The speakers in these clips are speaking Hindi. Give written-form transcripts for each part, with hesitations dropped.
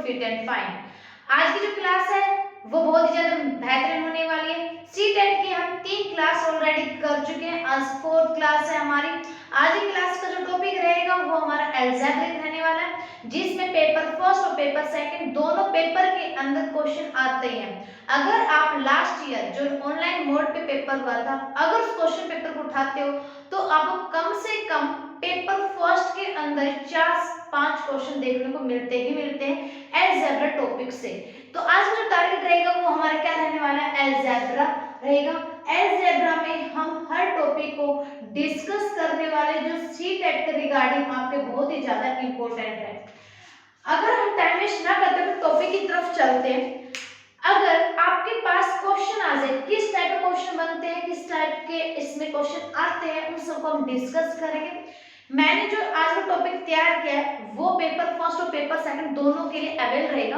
Fit and fine. आज की जो क्लास है वो बहुत ही ज्यादा बेहतरीन होने वाली है। सी टेट की हम 3 क्लास ऑलरेडी कर चुके हैं, आज 4th क्लास है हमारी। आज की क्लास का जो टॉपिक रहेगा वो हमारा अलजेब्रिक रहने वाला है, जिसमें पेपर फर्स्ट और पेपर सेकंड दोनों पेपर के अंदर क्वेश्चन आते हैं। अगर आप लास्ट ईयर जो ऑनलाइन मोड पे पेपर हुआ था, अगर उस क्वेश्चन पेपर को उठाते हो तो आपको कम से कम पेपर फर्स्ट के अंदर 4-5 क्वेश्चन देखने को मिलते हैं अलजेब्रा टॉपिक से। तो आज का जो टारगेट रहेगा वो हमारा क्या रहने वाला है, अलजेब्रा रहेगा। अलजेब्रा में हम हर टॉपिक को डिस्कस करने वाले जो सी टेट के रिगार्डिंग आपके बहुत ही ज्यादा इंपॉर्टेंट है। अगर हम टाइम वेस्ट ना करते तो टॉपिक की तरफ चलते हैं। अगर आपके पास क्वेश्चन आ जाए, किस टाइप के क्वेश्चन बनते हैं, किस टाइप के इसमें क्वेश्चन आते हैं, उन सबको हम डिस्कस करेंगे। मैंने जो आज का टॉपिक तैयार किया है वो पेपर फर्स्ट और पेपर सेकंड दोनों के लिए अवेल रहेगा,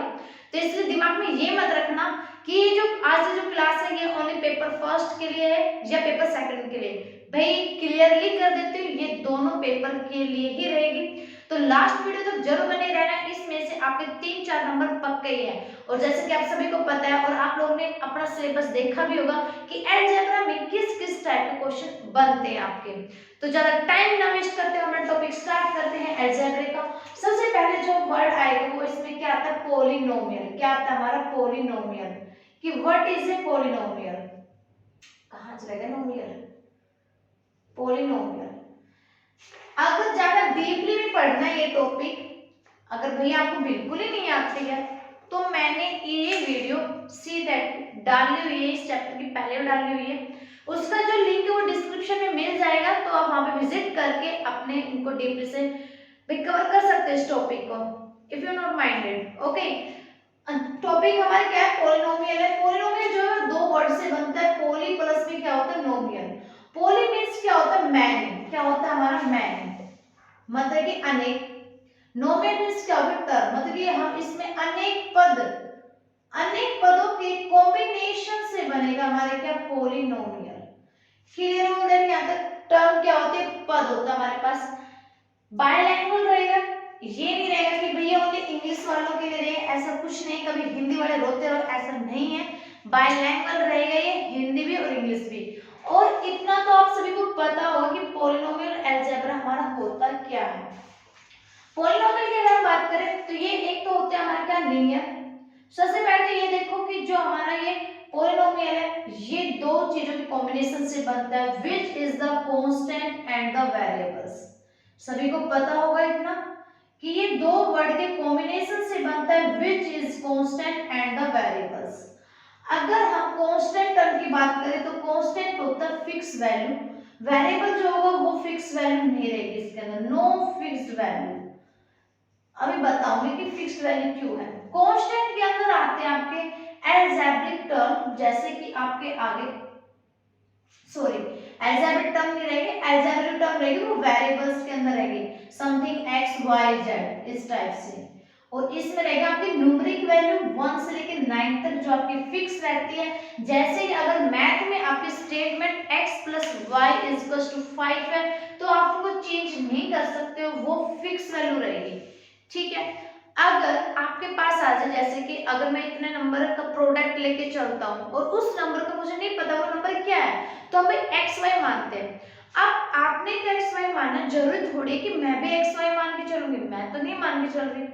तो इसलिए दिमाग में ये मत रखना कि ये जो आज की जो क्लास है ये ओनली पेपर फर्स्ट के लिए है या पेपर सेकंड के लिए। भाई क्लियरली कर देती हूँ ये दोनों पेपर के लिए ही रहेगी, तो लास्ट वीडियो तक जरूर बने रहना। इसमें से आपके 3-4 नंबर पक्के ही हैं। और जैसे कि आप सभी को पता है और आप लोगों ने अपना सिलेबस देखा भी होगा कि अलजेब्रा में किस किस टाइप के क्वेश्चन बनते हैं आपके। तो ज्यादा टाइम ना वेस्ट करते हुए हम टॉपिक स्टार्ट करते हैं अलजेब्रा का। सबसे पहले जो वर्ड आएगा वो इसमें क्या आता है, पॉलिनोमियल। क्या आता है हमारा, पॉलिनोमियल। कि व्हाट इज ए पॉलिनोमियल, कहां चलेगा नोमियल, पॉलिनोमियल। अगर ज्यादा डीपली में पढ़ना है ये टॉपिक, अगर भैया आपको बिल्कुल ही नहीं आती है तो मैंने ये वीडियो सी टेट डाली हुई है, इस चैप्टर की पहले डाली हुई है, उसका जो लिंक है वो डिस्क्रिप्शन में मिल जाएगा, तो आप वहां पे विजिट करके अपने इनको डीपली से कवर कर सकते हैं इस टॉपिक को, if you not minded. Okay, topic हमारा क्या है, पॉलिनोमियल है। पॉलिनोमियल जो है दो वर्ड से बनता है, पॉली प्लस में क्या होता है, नोमियल। पॉली मींस क्या होता है, मैनी। क्या होता है हमारा, मैनी मतलब कि अनेक। नोमियल मींस क्या होता है, टर्म, मतलब कि हम इसमें अनेक पदों के कॉम्बिनेशन से बनेगा हमारे क्या, पॉलिनोमियल। क्लियर हो गया यहाँ तक। टर्म क्या होते हैं, पद होता है हमारे पास। बायलैंग्वेज रहेगा, ये नहीं रहेगा कि भैया ओनली इंग्लिश वालों के लिए रहेगा, ऐसा कुछ नहीं। कभी हिंदी वाले रोते रहो, ऐसा नहीं है। बायलैंग्वेज रहेगा ये, हिंदी भी और इंग्लिश भी। और इतना तो आप सभी को पता होगा कि पॉलिनोमियल अलजेब्रा हमारा होता क्या है। पॉलिनोमियल की अगर हम बात करें तो ये एक तो होता है हमारा क्या, लीनियर। सबसे पहले ये देखो कि जो हमारा ये पॉलिनोमियल है ये दो चीजों के कॉम्बिनेशन से बनता है, which is the constant and the variables. सभी को पता होगा इतना कि ये दो वर्ड के कॉम्बिनेशन से बनता है, which is constant and the variables. अगर हम कांस्टेंट टर्म की बात करें तो कांस्टेंट होता है फिक्स वैल्यू, वेरिएबल जो होगा वो फिक्स वैल्यू नहीं रहेगी इसके अंदर, नो फिक्स्ड वैल्यू। अभी बताऊंगी कि फिक्स्ड वैल्यू क्यों है। कांस्टेंट के अंदर आते हैं आपके अलजेब्रिक टर्म, जैसे कि आपके आगे सॉरी अलजेब्रिक टर्म नहीं रहेगी, अलजेब्रिक टर्म रहेगी वो वेरिएबल्स के अंदर रहेगी, समथिंग x y z इस टाइप से। और इसमें रहेगा आपकी न्यूमेरिक वैल्यू 1 से लेकर 9 तक जो आपकी फिक्स रहती है। जैसे कि अगर मैथ में आपकी स्टेटमेंट x + y = 5 है तो आप उनको चेंज नहीं कर सकते हो, वो फिक्स वैल्यू रहेगी। ठीक है, अगर आपके पास आ जाए जैसे कि अगर मैं इतने नंबर का प्रोडक्ट लेके चलता हूँ और उस नंबर का मुझे नहीं पता वो नंबर क्या है, तो हम एक्स वाई मानते हैं। अब आपने तो एक्स वाई मानना, जरूरी थोड़ी कि मैं भी एक्स वाई मान के चलूंगी, मैं तो नहीं मान के चल रही,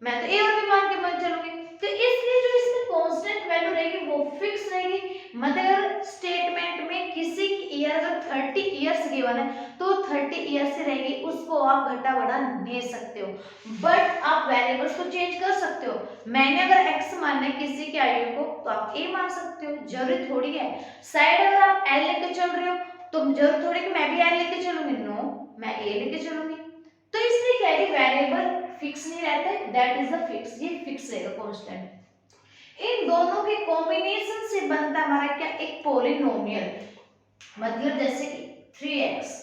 मैं तो ए और बी मान के चलूंगी। तो इसलिए जो इसमें कांस्टेंट वैल्यू रहेगी वो फिक्स रहेगी। मतलब स्टेटमेंट में किसी की ईयर अगर 30 इयर्स गिवन है तो 30 ईयर से रहेगी, उसको आप घटा बढ़ा दे सकते हो, बट आप वेरिएबल्स को चेंज कर सकते हो। मैंने अगर x मानना है किसी की आयु को तो आप a मान सकते हो, जरूरी थोड़ी है। साइड अगर आप l लेके चल रहे हो तो जरूरी थोड़ी कि मैं भी l लेके चलूंगी, नो मैं a लेके चलूंगी। तो इसलिए क्या है कि वेरिएबल फिक्स नहीं रहता है, दैट इज द फिक्स, ये फिक्स रहेगा कांस्टेंट। इन दोनों के कॉम्बिनेशन से बनता हमारा क्या, एक पॉलिनोमियल। मतलब जैसे कि 3x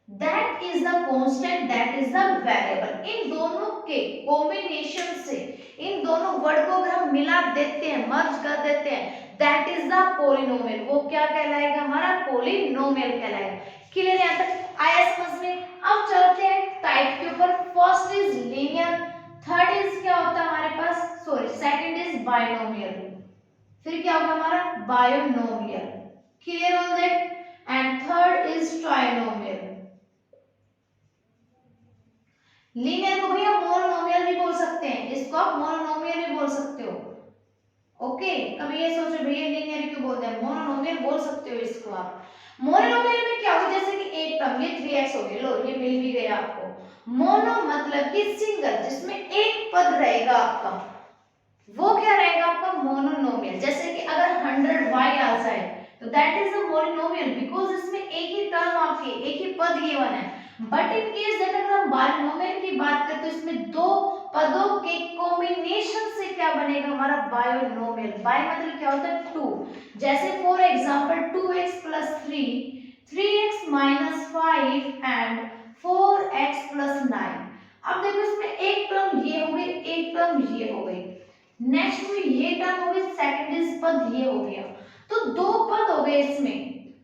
that is the constant, that is the variable। इन दोनों के कॉम्बिनेशन से इन दोनों वर्ड को अगर हम मिला देते हैं, मर्ज कर देते हैं, that is the polynomial। वो क्या कहलाएगा, हमारा पॉलिनोमियल कहलाएगा। क्लियर यहाँ तक आया समझ में। अब चलते हैं टाइप के ऊपर। First is linear, third is क्या होता है हमारे पास, सॉरी सेकंड इज बायनोमियल, फिर क्या होगा हमारा binomial, clear on that, and third is trinomial. Linear को भैया मोनोनोमियल भी बोल सकते हैं, इसको आप मोनोनोमियल भी बोल सकते हो, ओके। कभी ये सोचो भैया लीनियर क्यों बोलते हैं, मोनोनोमियल बोल सकते हो इसको आप। मोनोनोमियल में क्या होगा, जैसे कि एक टर्म ये 3x हो गया, लो ये मिल भी गया आपको। मोनो मतलब कि सिंगल, जिसमें एक पद रहेगा आपका, वो क्या रहेगा आपका मोनोनोमियल। जैसे कि अगर 100y आ जाए तो that is a monomial, because इसमें एक ही टर्म आपके, एक ही पद गिवन है। बट इन केस दैट अगर हम बायनोमियल की बात करें तो इसमें दो पदों के कॉम्बिनेशन से क्या बनेगा हमारा बायोनोमियल। बाय मतलब क्या होता है 2, जैसे for example 2x + 3, 3x - 5 and 4x + 9। अब देखो इसमें एक टर्म ये हो गई, एक टर्म ये हो गई, नेक्स्ट में ये टर्म हो गई, सेकंड इज पद ये हो गया, तो दो पद हो गए इसमें।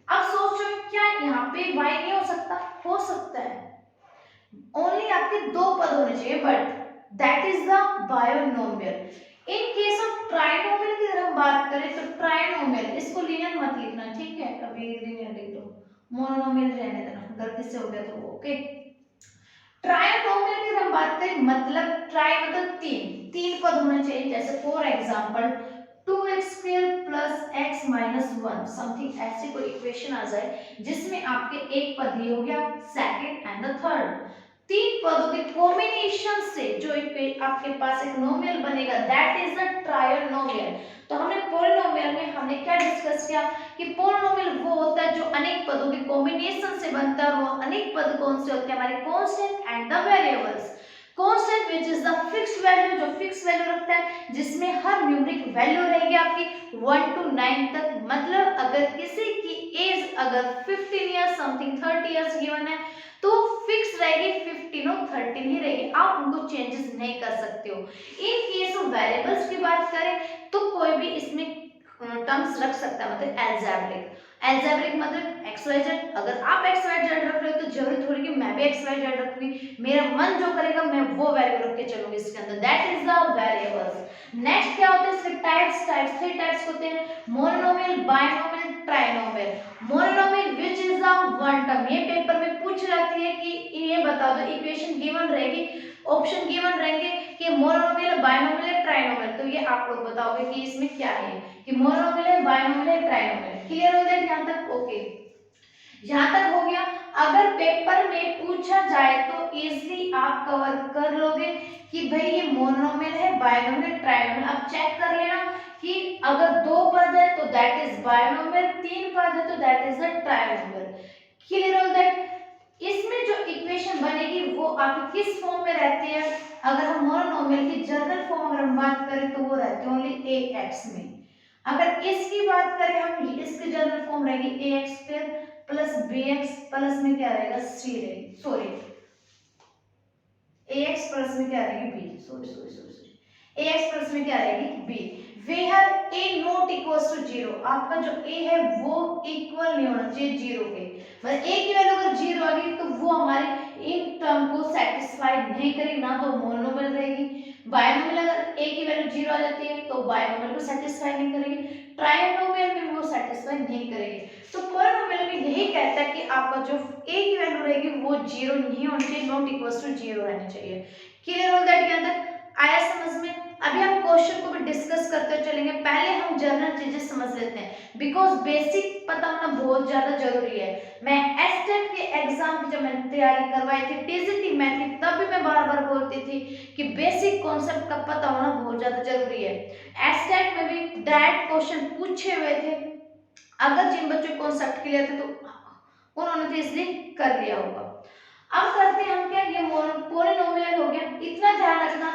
अब सोचो क्या यहाँ पे y नहीं हो सकता, हो सकता है, ओनली आपके दो पद होने चाहिए, but that is the binomial. In case of trinomial की अगर हम बात करें तो ट्राइनोमियल, इसको लीनियर मत लिखना, ठीक है, कभी लीनियर लिख दो, मोनोनोमियल रहने देना, गलती से हो गया तो ओके। ट्राइनोमियल की अगर हम बात करें, मतलब ट्राई मतलब तीन पद होने चाहिए, जैसे for example 2x² + x - 1 something ऐसी कोई इक्वेशन आ जाए जिसमें आपके एक पद ये हो गया, सेकंड एंड द थर्ड, तीन पदों के कॉम्बिनेशन से जो आपके पास एक नोमियल बनेगा, दैट इज द ट्रायनोमियल। तो हमने पॉलिनोमियल में हमने क्या डिस्कस किया कि पॉलिनोमियल वो होता है जो अनेक पदों के कॉम्बिनेशन से बनता है, वो अनेक पद कौन से होते हैं हमारे constant and the variables. Constant which is the fixed value, जो फिक्स वैल्यू रखता है, जिसमें हर न्यूमेरिक वैल्यू रहेगी आपकी 1 to 9 तक। मतलब अगर किसी की एज अगर 15 इयर्स समथिंग 30 इयर्स गिवन है तो फिक्स रहेगी 15 और 13 ही रहेगी, आप उनको चेंजेस नहीं कर सकते हो। इन केस ऑफ वेरिएबल्स की बात करें तो कोई भी इसमें टर्म्स रख सकता है, मतलब एल्जेब्रिक, एल्जेब्रिक मतलब XYZ। अगर आप XYZ रख रहे हो तो जरूरी थोड़ी कि मैं भी XYZ रखूंगी, मेरा मन जो करेगा मैं वो वैल्यू रख के चलूंगी इसके अंदर, that is the variables. Next क्या होता है इसके टाइप्स, थ्री टाइप्स होते हैं, monomial, binomial, trinomial. Monomial which is the one term, ये पेपर में पूछ जाती है कि ये बता दो, इक्वेशन गिवन रहेगी, ऑप्शन गिवन रहेंगे कि मोनोनोमियल, बायनोमियल, ट्राइनोमियल, तो ये आप लोग बताओगे कि इसमें क्या है कि मोनोनोमियल, बायनोमियल, ट्राइनोमियल। क्लियर हो गया यहाँ तक, ओके। यहाँ तक हो गया। अगर पेपर में पूछा जाए तो इजीली आप कवर कर लोगे कि भाई ये मोनोनोमियल है, बायनोमियल, ट्राइनोमियल। अब चेक कर लेना कि अगर दो पद है तो दैट इज बायनोमियल, तीन पद है तो that is the trinomial. Clear हो दैट। इसमें जो इक्वेशन बनेगी वो आपकी किस फॉर्म में रहती है, अगर हम मोनोनोमियल की जनरल फॉर्म अगर हम बात करें तो वो रहती है ओनली ax में। अगर इसकी बात करें हम, इसकी जनरल फॉर्म रहेगी ax² + bx प्लस में क्या रहेगा c रहेगी, सॉरी ax प्लस में क्या रहेगी b, सॉरी ax प्लस में क्या रहेगी b, where a not equals to 0। आपका जो a है वो इक्वल नहीं होना चाहिए 0 के, मतलब a की वैल्यू अगर 0 आ गई तो वो हमारे इन टर्म को सेटिस्फाई नहीं करेगी, ना तो मोनोनोमियल रहेगी। बायनोमियल अगर a की वैल्यू 0 आ जाती है तो बायनोमियल को सेटिस्फाई नहीं करेगी, ट्राइनोमियल में वो सेटिस्फाई नहीं करेगी। तो पॉलिनोमियल में यही कहता है कि आपका जो a की वैल्यू रहेगी वो 0 नहीं होनी चाहिए, नॉट इक्वल्स टू 0 रहनी चाहिए। क्लियर हो दैट, यहाँ तक आया समझ में। अभी हम क्वेश्चन को भी डिस्कस करते चलेंगे, पहले हम जनरल चीजें समझ लेते हैं, बिकॉज बेसिक पता होना बहुत ज्यादा जरूरी है। मैं एस्टेट के एग्जाम की जब मैंने तैयारी करवाई थी, टीजीटी में थी, तब भी मैं बार बार बोलती थी कि बेसिक कॉन्सेप्ट का पता होना बहुत ज्यादा जरूरी है। एस्टेट में भी डायरेक्ट क्वेश्चन पूछे हुए थे, अगर जिन बच्चों को कॉन्सेप्ट क्लियर थे तो उन्होंने तो इसलिए कर लिया होगा। अब करते हैं हम क्या, ये पॉलिनोमियल हो गया, इतना ध्यान रखना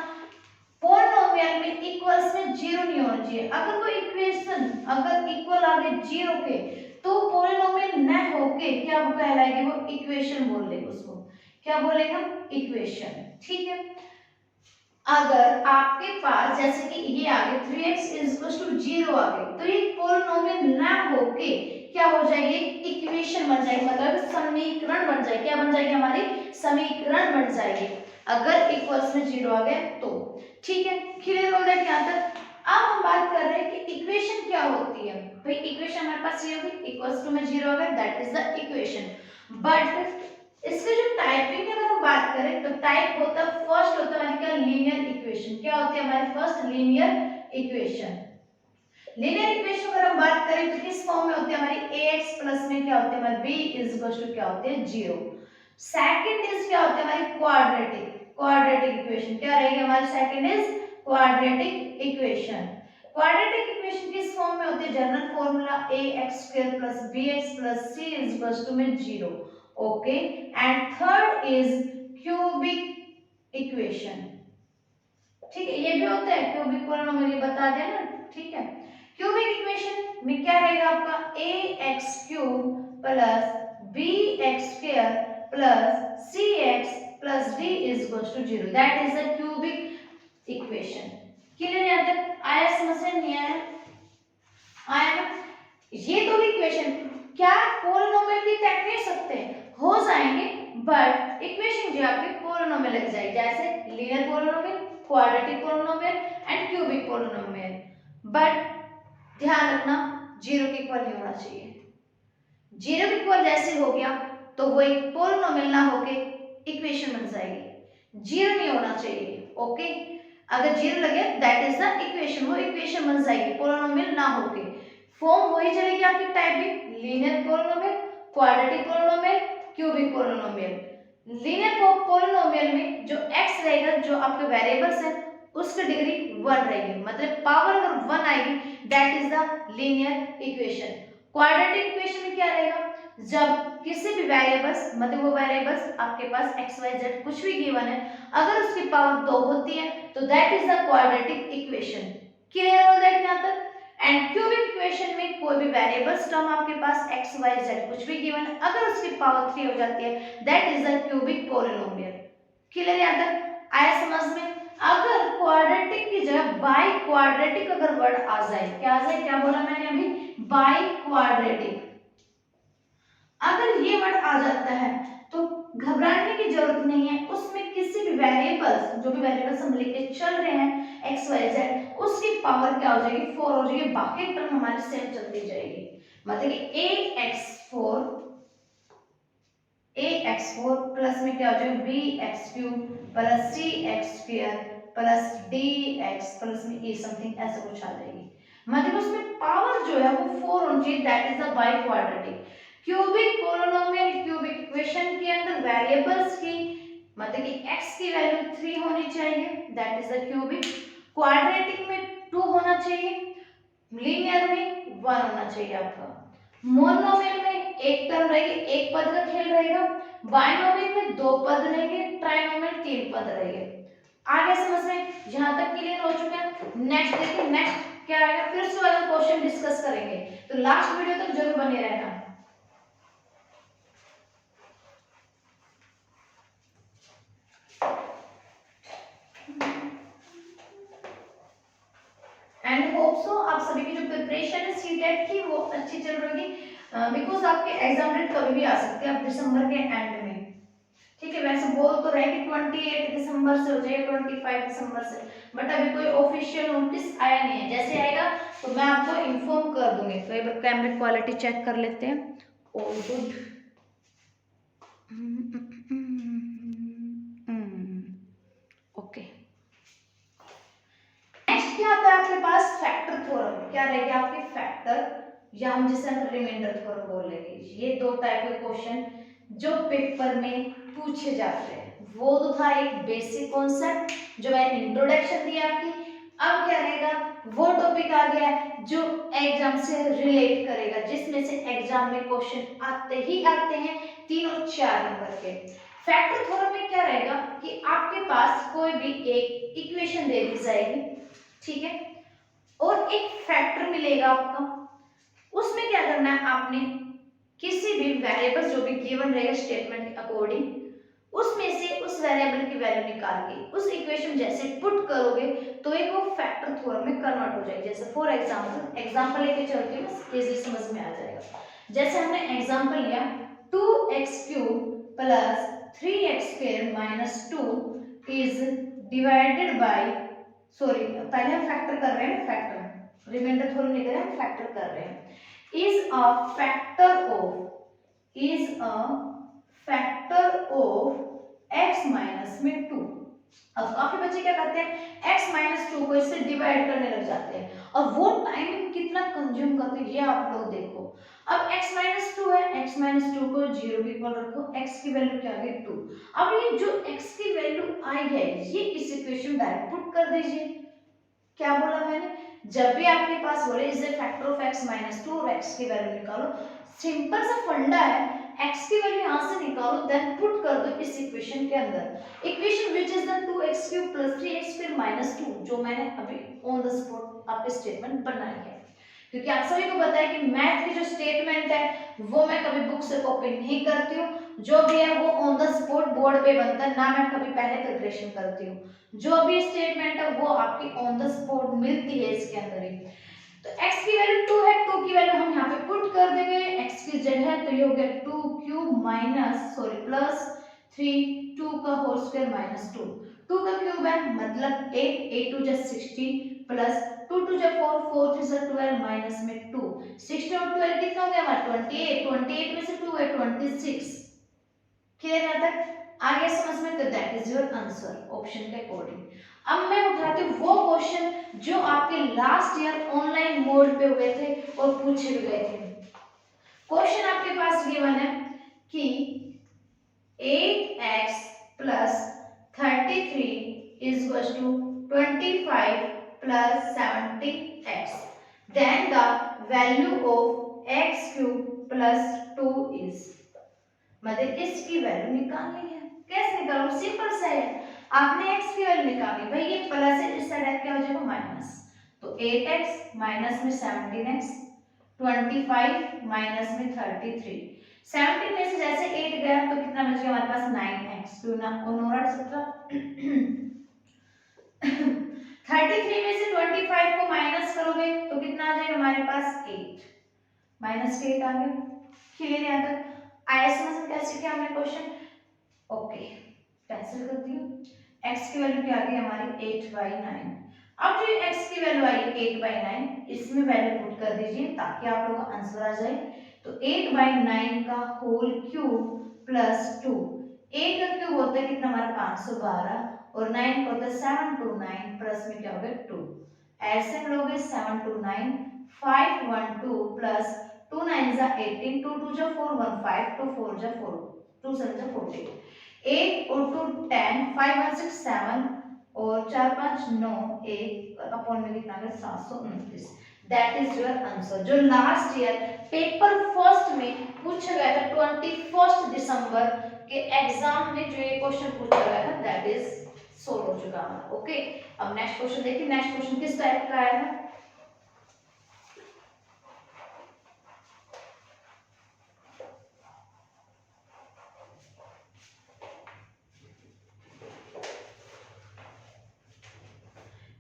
पॉलिनोमियल में इक्वल्स में 0 नहीं होना चाहिए। अगर कोई इक्वेशन अगर इक्वल आ गए 0 के तो पॉलिनोमियल न होके क्या कहलाएगी, वो इक्वेशन बोल देंगे, उसको क्या बोलेगा, इक्वेशन, ठीक है। अगर आपके पास जैसे कि ये आ गए 3x = 0 आ गए तो ये पॉलिनोमियल ना होके क्या हो जाएगी, इक्वेशन बन जाएगी, मतलब समीकरण बन जाएगी, क्या बन जाएगी हमारी, समीकरण बन जाएगी। अगर इक्वल्स में 0 आ गया तो। ठीक है, क्लियर हो दैट यहाँ तक। अब हम बात कर रहे हैं कि इक्वेशन क्या होती है। भाई इक्वेशन हमारे पास ये होगी, इक्वल्स टू में 0 आ गया, that is the equation. But इसके जो टाइपिंग अगर हम बात करें तो टाइप होता है, फर्स्ट होता है हमारी क्या, लीनियर इक्वेशन। क्या होती है हमारी first, linear equation. Linear equation अगर हम बात करें तो किस फॉर्म में होती है हमारी, ax प्लस में क्या होती है हमारी b इज इक्वल टू क्या होती है 0। सेकंड इज क्या होती है हमारी क्वाड्रेटिक इक्वेशन। क्या रहेगी हमारी second is quadratic equation. Quadratic equation किस फॉर्म में होती है, general formula ax² + bx + c is equal to में 0। Okay, and third is cubic equation. ठीक है, ये भी होता है क्यूबिक पॉलिनोमियल, बता दिया ना। ठीक है, क्यूबिक इक्वेशन में क्या रहेगा आपका, ax³ + bx² + cx + d is equal to 0। That is the cubic equation. Clear यहाँ तक आया, समझ में नहीं आया, आया ना। ये दो इक्वेशन क्या पॉलिनोमियल भी तय कर सकते हैं, हो जाएंगे, बट इक्वेशन जो आपके पॉलिनोमियल लग जाएगी, जैसे linear polynomial, quadratic polynomial and cubic polynomial. But ध्यान रखना 0 के इक्वल नहीं होना चाहिए। 0 के इक्वल जैसे हो गया तो वो एक पॉलिनोमियल ना होके इक्वेशन बन जाएगी। 0 नहीं होना चाहिए। ओके, अगर 0 लगे दैट इज द इक्वेशन, वो इक्वेशन बन जाएगी पॉलिनोमियल ना होके। फॉर्म वही चलेगी आपकी typing, linear polynomial, quadratic polynomial, cubic polynomial. Linear polynomial में जो x रहेगा, जो आपके वेरिएबल्स है, उसकी डिग्री 1 रहेगी, मतलब पावर अगर 1 आएगी that is the linear equation. Quadratic equation में क्या रहेगा, जब किसी भी वेरिएबल्स, मतलब वो वेरिएबल्स आपके पास x y z कुछ भी गिवन है, अगर उसकी पावर 2 होती है तो that is the quadratic equation. Clear हो दैट यहाँ तक। एंड क्यूबिक इक्वेशन में कोई भी वेरिएबल्स टर्म आपके पास x y z कुछ भी गिवन है, अगर उसकी पावर 3 हो जाती है that is the cubic polynomial. Clear यहाँ तक आया समझ में। अगर क्वाड्रेटिक की जगह बाई क्वाड्रेटिक अगर वर्ड आ जाए, क्या आ जाए, क्या बोला मैंने अभी, बाई क्वाड्रेटिक, अगर ये वर्ड आ जाता है तो घबराने की जरूरत नहीं है। उसमें किसी भी वेरिएबल्स, जो भी वेरिएबल्स हम लेके चल रहे हैं x y z, उसकी पावर क्या हो जाएगी, 4 हो जाएगी, बाकी टर्म हमारी सेम चलती जाएगी। मतलब कि ax4 प्लस में क्या हो जाएगा bx³ + cx² + dx प्लस में a समथिंग ऐसा कुछ आ जाएगी। मतलब उसमें पावर जो है वो 4 होनी चाहिए, that is the by quadratic. Cubic polynomial, cubic equation के अंदर वेरिएबल्स की, मतलब कि x की वैल्यू 3 होनी चाहिए, that is the cubic. Quadratic में 2 होना चाहिए, लीनियर में 1 होना चाहिए आपका। मोनोमियल में एक टर्म रहेगी, एक पद का खेल रहेगा, बाइनोमियल में 2 पद रहेंगे, ट्राइनोमियल 3 पद रहेंगे। आगे समझ में, यहां तक क्लियर हो चुका है। नेक्स्ट देखिए, नेक्स्ट क्या आएगा, फिर से वाला क्वेश्चन डिस्कस करेंगे, तो लास्ट वीडियो तक जरूर बने रहना। एंड होप सो आप सभी की जो प्रिपरेशन है सीटेट की वो अच्छी चल रही होगी, बिकॉज आपके एग्जाम डेट कभी भी आ सकते हैं, अब दिसंबर के एंड में। ठीक है, वैसे बोल तो रहे कि 28 दिसंबर से हो जाए, 25 दिसंबर से, बट अभी कोई ऑफिशियल नोटिस आया नहीं है। जैसे आएगा तो मैं आपको इन्फॉर्म कर दूंगी। तो एक बार कैमरा क्वालिटी चेक कर लेते हैं। All good, okay. नेक्स्ट क्या आता है आपके पास, फैक्टर थ्योरम। क्या रहेगी आपकी, फैक्टर, या हम जिसे हम रिमाइंडर थ्योरम बोलेंगे। ये 2 टाइप के क्वेश्चन जो पेपर में पूछे जाते हैं। वो तो था एक बेसिक कॉन्सेप्ट जो मैंने इंट्रोडक्शन दिया आपकी। अब क्या रहेगा, वो टॉपिक आ गया जो एग्जाम से रिलेट करेगा, जिसमें से एग्जाम में क्वेश्चन आते ही आते हैं 3 और 4 नंबर के। फैक्टर थ्योरम में क्या रहेगा कि आपके पास कोई भी एक इक्वेशन दे दी जाएगी, ठीक है, और एक फैक्टर मिलेगा आपका। उसमें क्या करना है आपने, किसी भी वेरिएबल जो भी गिवन रहेगा स्टेटमेंट के अकॉर्डिंग, उसमें से उस वेरिएबल की वैल्यू निकाल के उस इक्वेशन जैसे पुट करोगे तो एक वो फैक्टर थ्योरम में कन्वर्ट हो जाएगी। जैसे फॉर एग्जांपल लेके चलती हूँ, बस इजी समझ में आ जाएगा। जैसे हमने एग्जांपल लिया 2x³ + 3x² - 2 is divided by, sorry पहले हम फैक्टर कर रहे हैं, फैक्टर रिमाइंडर थोड़ा नहीं कर रहे हैं, फैक्टर कर रहे हैं, is a factor of, is a factor of x minus में 2। अब काफी बच्चे क्या करते हैं, x माइनस 2 को इससे डिवाइड करने लग जाते हैं और वो टाइम कितना कंज्यूम करते हैं ये आप लोग देखो। अब x माइनस 2 है, x माइनस 2 को 0 के इक्वल रखो, x की वैल्यू क्या आ गई 2। अब ये जो x की वैल्यू आई है ये इस इक्वेशन डायरेक्ट पुट कर दीजिए। क्या बोला मैंने, जब भी आपके पास बोले is a factor of x minus 2 और x की वैल्यू निकालो, सिंपल सा फंडा है, x की वैल्यू यहां से निकालो देन पुट कर दो इस इक्वेशन के अंदर, equation which is the 2x cube plus 3x फिर माइनस 2 जो मैंने अभी ऑन द स्पॉट आपके स्टेटमेंट बनाई है। क्योंकि आप सभी को पता है कि मैथ की जो स्टेटमेंट है वो मैं कभी बुक से कॉपी नहीं करती हूँ, जो भी है वो ऑन द स्पॉट बोर्ड पे बनता है, ना मैं कभी पहले प्रिपरेशन करती हूँ, जो भी स्टेटमेंट है वो आपकी ऑन द स्पॉट मिलती है इसके अंदर ही। तो x की वैल्यू 2 है, 2 की वैल्यू हम यहाँ पे पुट कर देंगे, x की जगह तो ये हो गया 2 क्यूब माइनस सॉरी प्लस 3 2 का होल स्क्वायर माइनस 2, 2 का क्यूब है मतलब 8 8 2 जा 16 प्लस 2 2 जा 4 4 3 जा 12 माइनस में 2 16 और 12 कितना हो गया हमारा 28, 28 में से 2 है 26। क्लियर है तक आगे समझ में, तो that is your answer option के अकॉर्डिंग। अब मैं उठाती हूँ वो क्वेश्चन जो आपके लास्ट ईयर ऑनलाइन मोड पे हुए थे और पूछे भी गए थे। क्वेश्चन आपके पास गिवन है कि 8x plus 33 is equals to 25 plus 70x, then the value of x cube plus 2 is, मतलब इसकी वैल्यू निकालनी है। कैसे निकालो, सिंपल सा है, आपने x की वैल्यू निकालनी, भाई ये प्लस है इस साइड क्या हो जाएगा माइनस, तो 8x माइनस में 17x 25 माइनस में 33, 17 में से जैसे 8 गया तो कितना बच गया हमारे पास 9x, क्यों ना 33 में से 25 को माइनस करोगे तो कितना आ जाएगा हमारे पास 8, माइनस के 8 आ गया। क्लियर है यहाँ तक आया समझ में कैसे किया हमने क्वेश्चन। ओके कैंसिल करती हूँ, x की वैल्यू क्या आ गई हमारी 8/9। अब जो x की वैल्यू आई 8/9 इसमें वैल्यू पुट कर दीजिए ताकि आप लोगों का आंसर आ जाए, तो 8/9 का होल क्यूब प्लस 2, 8 का क्यूब होता है कितना हमारा 512 और 9 का होता है 729 प्लस में क्या हो गया 2, ऐसे में लोगे 729 512 प्लस 2 9 जा 18 2 2 जा 4 1 5 2 4 जा 4 2 7 जा 40, 8 और 2 10 5 1 6 7 और 4 5 9 1 अपॉन में कितना है 729, दैट इज योर आंसर। जो लास्ट ईयर पेपर फर्स्ट में पूछा गया था 21 दिसंबर के एग्जाम में जो ये क्वेश्चन पूछा गया था दैट इज सोल्व हो चुका है। ओके अब नेक्स्ट क्वेश्चन देखिए, नेक्स्ट क्वेश्चन किस टाइप का आया है।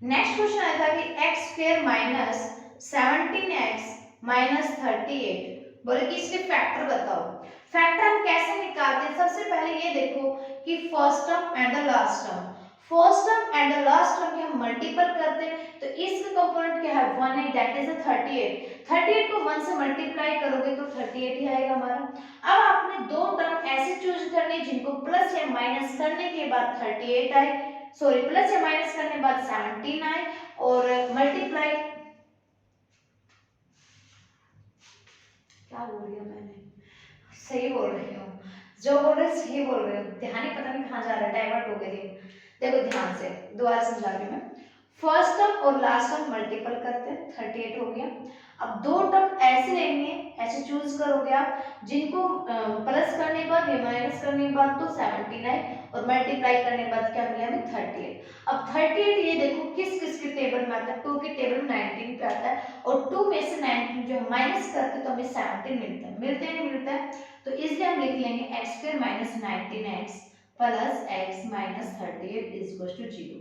नेक्स्ट क्वेश्चन आया था कि x square minus 17x minus 38, बोले कि इसके फैक्टर बताओ। फैक्टर हम कैसे निकालते हैं, सबसे पहले ये देखो कि first term and the last term, first term and the last term के हम मल्टीपल करते हैं तो इसका कंपोनेंट क्या है 1 है, दैट इज 38, 38 को 1 से मल्टीप्लाई करोगे तो 38 ही आएगा हमारा। अब आपने दो टर्म ऐसे चूज करने जिनको प्लस या माइनस करने के बाद 38 आए, सॉरी प्लस या माइनस करने बाद 17 आए और मल्टीप्लाई, क्या बोल रही हूँ मैंने, सही बोल रही हूँ, जो बोल रहे सही बोल रहे हो, ध्यान ही पता नहीं कहाँ जा रहा है, डाइवर्ट हो गई। देखो ध्यान से दोबारा समझा रही हूँ मैं, फर्स्ट टर्म और लास्ट टर्म मल्टीपल करते हैं 38 हो गया। अब दो टर्म ऐसे लेंगे, ऐसे चूज करोगे आप जिनको प्लस करने के बाद या माइनस करने के बाद तो 17 आए और मल्टीप्लाई करने के बाद क्या मिला हमें 38। अब 38 ये देखो किस किस के टेबल में आता है, 2 के टेबल में 19 पे आता है और 2 में से 19 जो माइनस करते तो हमें 17 मिलता है, मिलते नहीं मिलता है, तो इसलिए हम लिख लेंगे x square minus 19x plus x minus 38 is equal to 0,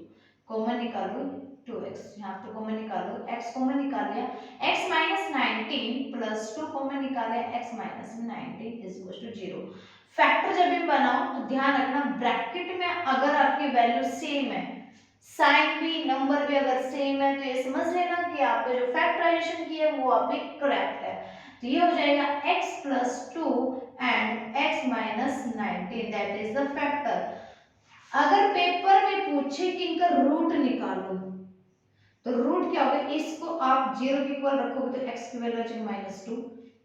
common निकालो 2x, यहाँ पे कॉमन निकालो x कॉमन निकाल लिया, x माइनस 19 प्लस 2 कॉमन निकाले x minus 19 is equal to 0। Factor जब भी बनाओ तो ध्यान रखना ब्रैकेट में अगर आपकी वैल्यू सेम है, साइन भी नंबर भी अगर सेम है, तो ये समझ लेना कि आपने जो फैक्टराइजेशन किया है वो आपकी करेक्ट है। तो ये हो जाएगा x + 2 and x - 19 that is the factor. अगर पेपर में पूछे कि इनका रूट निकालो तो रूट क्या होगा, इसको आप 0 के इक्वल रखोगे तो x की वैल्यू आ जाएगी -2,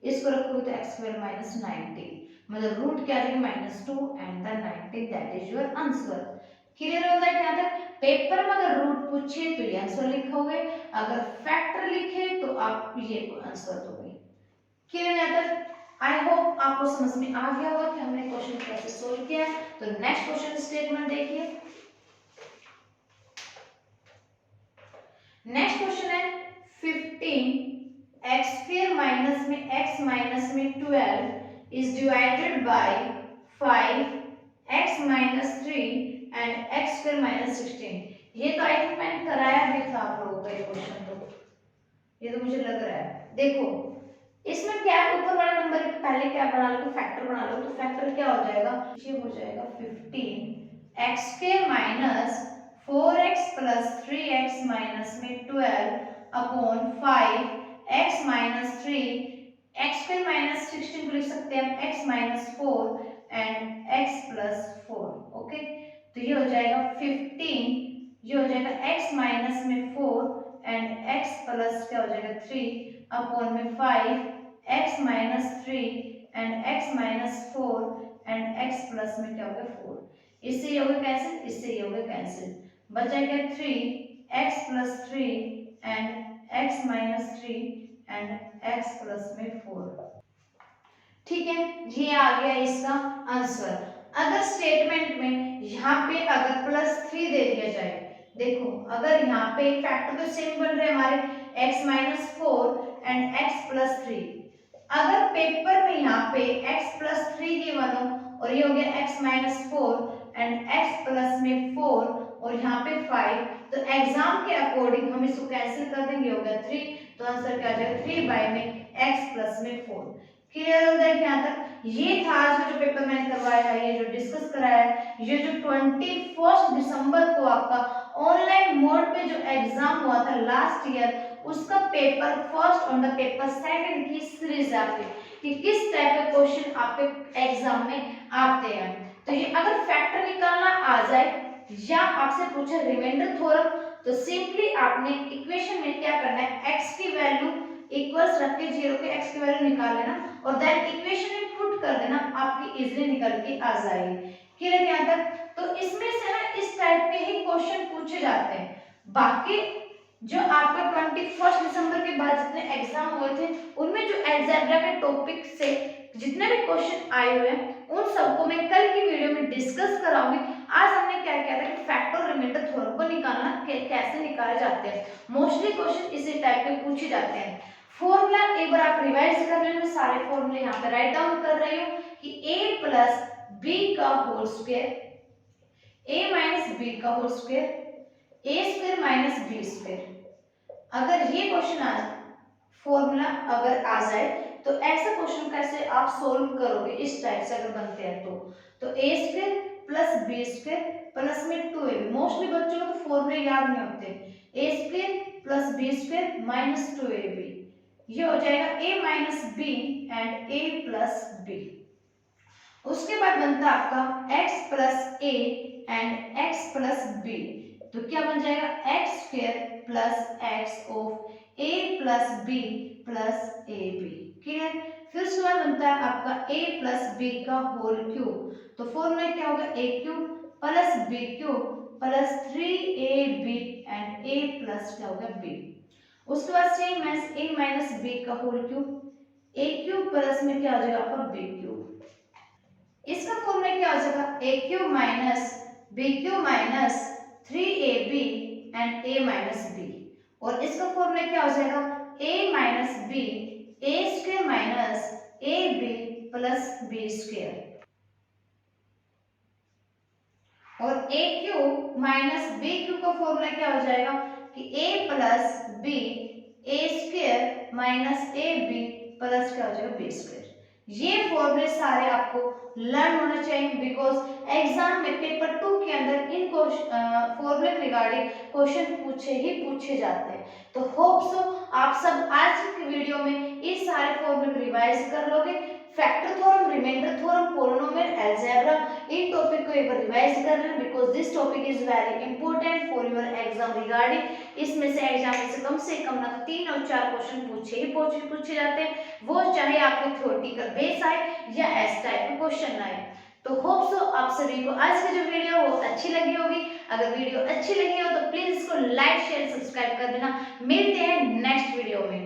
इसको रखोगे तो x की वैल्यू -19, मतलब रूट क्या आ जाएगी -2 and the 19 that is your answer. Clear हो गया क्या तक? पेपर में अगर रूट पूछे तो ये आंसर लिखोगे, अगर फैक्टर लिखे तो आप ये आंसर दोगे। क्लियर है तक? आई होप आपको समझ में आ गया होगा कि हमने क्वेश्चन कैसे सोल्व किया है। तो नेक्स्ट क्वेश्चन स्टेटमेंट देखिए। नेक्स्ट क्वेश्चन है 15 x² माइनस में x माइनस में 12 is divided by 5 x minus 3 and x² minus 16। ये तो आई थिंक मैंने कराया भी था आप लोगों को ये क्वेश्चन, तो ये तो मुझे लग रहा है। देखो इसमें क्या है, ऊपर वाले नंबर के पहले क्या बना लो, फैक्टर बना लो, तो फैक्टर क्या हो जाएगा, ये हो जाएगा 15 x² minus 4x plus 3x minus में 12 upon 5 x minus 3 x² minus 16 को लिख सकते हैं हम x minus 4 and x plus 4। Okay, तो ये हो जाएगा 15, ये हो जाएगा x माइनस में 4 एंड x प्लस क्या हो जाएगा 3 अपॉन में 5 x minus 3 and x minus 4 and x plus में क्या होगा 4। इससे ये होगा कैंसिल, इससे ये होगा कैंसिल, बचेगा 3x plus 3 and x minus 3 and x plus में 4। ठीक है, ये आ गया इसका आंसर। अगर स्टेटमेंट में यहाँ पे अगर +3 दे दिया जाए, देखो अगर यहाँ पे फैक्टर तो सेम बन रहे हमारे x minus 4 and x plus 3, अगर पेपर में यहाँ पे x प्लस 3 गिवन हो और ये हो गया x minus 4 and x plus में 4 और यहाँ पे 5, तो एग्जाम के अकॉर्डिंग हम इसको कैंसिल कर देंगे, हो गया 3, तो आंसर क्या आ जाएगा 3 बाय में x प्लस में 4। क्लियर हो गया यहाँ तक? ये था आज का जो पेपर मैंने करवाया है, ये जो डिस्कस कराया है, ये जो 21 दिसंबर को आपका ऑनलाइन मोड पे जो एग्जाम हुआ था लास्ट ईयर, उसका पेपर फर्स्ट और द पेपर सेकंड की सीरीज आपकी कि किस टाइप के क्वेश्चन आपके एग्जाम में आते हैं। तो ये अगर फैक्टर निकालना आ जाए या आपसे पूछे रिमाइंडर थ्योरम, तो सिंपली आपने इक्वेशन में क्या करना है, x की वैल्यू इक्वल्स रख के 0 के x की वैल्यू निकाल लेना और देन इक्वेशन में पुट कर देना, आपकी इजीली निकल के आ जाएगी। क्लियर यहाँ तक? तो इसमें से ना इस टाइप के ही क्वेश्चन पूछे जाते हैं। बाकी जो आपका 21 दिसंबर के बाद जितने एग्जाम हुए थे उनमें जो अलजेब्रा के टॉपिक से जितने भी क्वेश्चन आए हुए हैं उन सबको मैं कल की वीडियो में डिस्कस कराऊंगी। आज हमने क्या किया था कि फैक्टर और रिमाइंडर थ्योरम को निकालना कैसे निकाले जाते हैं। मोस्टली क्वेश्चन इसी टाइप के पूछे जाते हैं। फॉर्मूला एक बार आप रिवाइज कर लेना, मैं सारे फॉर्मूले यहाँ पे राइट डाउन कर रही हूँ कि a प्लस b का whole square, a minus b का whole square, a square minus b square. अगर ये क्वेश्चन आ फॉर्मूला अगर आ जाए तो ऐसा क्वेश्चन कैसे आप सोल्व करोगे, इस टाइप से अगर बनते हैं तो a square plus b square plus में 2ab। मोस्टली बच्चों को तो फॉर्मूले याद नहीं होते, a square plus b square minus 2ab, ये हो जाएगा a minus b and a plus b। उसके बाद बनता है आपका x plus a and x plus b, तो क्या बन जाएगा x square plus x of a plus b plus ab। Clear? फिर उसके बाद बनता है आपका a प्लस b का होल क्यूब, तो फॉर्मूला क्या होगा a cube plus b cube plus 3ab and a plus क्या होगा b। उसके बाद same as a minus b का whole cube, a cube plus में क्या हो जाएगा आपका b क्यूब। इसका फॉर्मूला क्या हो जाएगा a cube minus b cube minus 3ab and a minus b, और इसका फॉर्मूला क्या हो जाएगा a minus b a square minus ab plus b square, और a cube minus b cube का फॉर्मूला क्या हो जाएगा कि a plus b a square minus ab plus क्या हो जाएगा b स्क्वायर। ये फॉर्मूले सारे आपको लर्न होना चाहिए, बिकॉज एग्जाम में पेपर 2 के अंदर इन फॉर्मूले रिगार्डिंग क्वेश्चन पूछे जाते हैं। तो होप सो आप सब आज की वीडियो में इस सारे फॉर्मूले रिवाइज कर लोगे। Factor theorem, remainder theorem, polynomial, algebra, इन टॉपिक को एक बार रिवाइज कर लेना, because this topic is very important for your exam regarding. इसमें से एग्जाम में से कम ना तो 3 और 4 क्वेश्चन पूछे जाते हैं, वो चाहे आपके थ्योरेटिकल बेस आए या एस टाइप के क्वेश्चन आए। तो होप सो आप सभी को आज की जो वीडियो वो अच्छी लगी होगी। अगर वीडियो अच्छी लगी हो तो प्लीज इसको लाइक शेयर सब्सक्राइब कर देना। मिलते हैं नेक्स्ट वीडियो में।